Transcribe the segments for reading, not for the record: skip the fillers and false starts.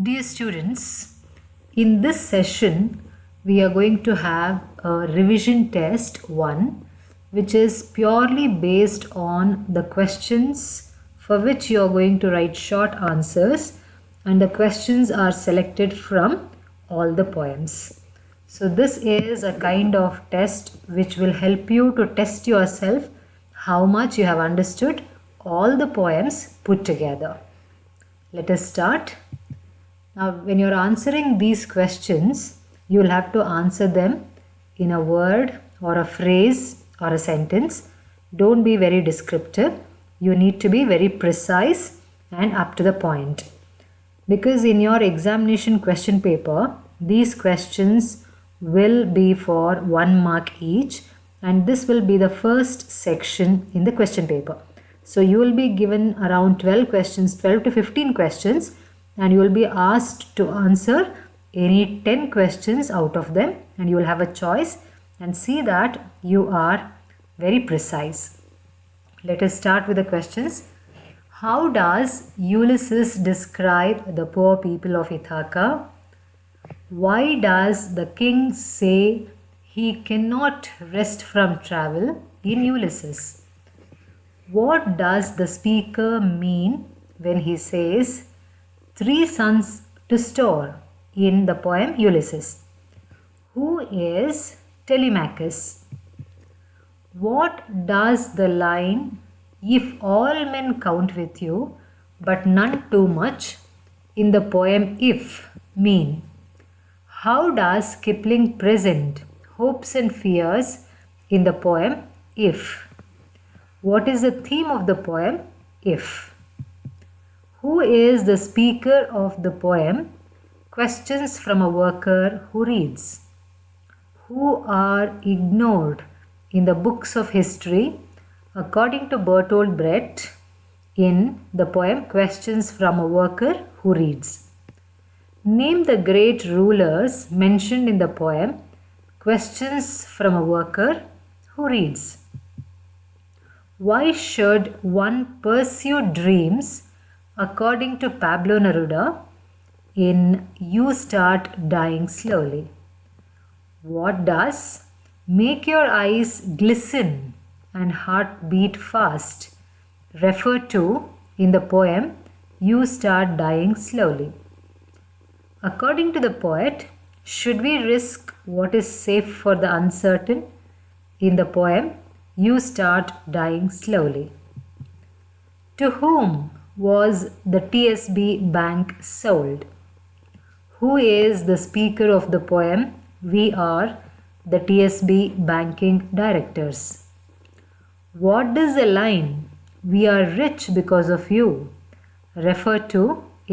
Dear students, in this session we are going to have a revision test 1, which is purely based on the questions for which you are going to write short answers, and the questions are selected from all the poems. So this is a kind of test which will help you to test yourself how much you have understood all the poems put together. Let us start. Now, when you're answering these questions, you'll have to answer them in a word or a phrase or a sentence. Don't be very descriptive. You need to be very precise and up to the point. Because in your examination question paper, these questions will be for 1 mark each, and this will be the first section in the question paper. So you will be given around 12 questions, 12 to 15 questions, and you will be asked to answer any 10 questions out of them, and you will have a choice, and see that you are very precise. Let us start with the questions. How does Ulysses describe the poor people of Ithaca? Why does the king say he cannot rest from travel in Ulysses? What does the speaker mean when he says 3 sons to store in the poem Ulysses? Who is Telemachus? What does the line "if all men count with you, but none too much" in the poem If mean? How does Kipling present hopes and fears in the poem If? What is the theme of the poem If? Who is the speaker of the poem Questions from a Worker Who Reads? Who are ignored in the books of history according to Bertolt Brecht in the poem Questions from a Worker Who Reads? Name the great rulers mentioned in the poem Questions from a Worker Who Reads. Why should one pursue dreams according to Pablo Neruda in You Start Dying Slowly? What does make your eyes glisten and heart beat fast refer to in the poem You Start Dying Slowly? According to the poet, should we risk what is safe for the uncertain in the poem You Start Dying Slowly? To whom was the TSB Bank sold? Who is the speaker of the poem We Are the TSB Banking Directors? What does the line "We are rich because of you" refer to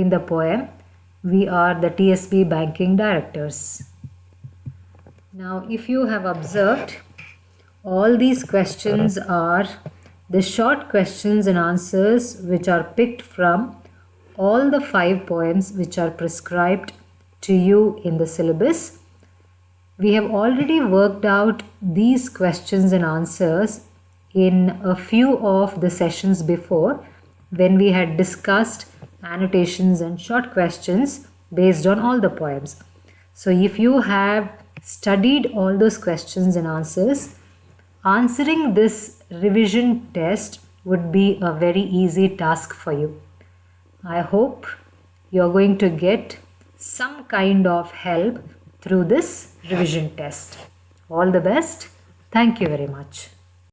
in the poem We Are the TSB Banking Directors? Now, if you have observed, all these questions are the short questions and answers which are picked from all the 5 poems which are prescribed to you in the syllabus. We have already worked out these questions and answers in a few of the sessions before, when we had discussed annotations and short questions based on all the poems. So if you have studied all those questions and answers, answering this revision test would be a very easy task for you. I hope you are going to get some kind of help through this revision test. All the best. Thank you very much.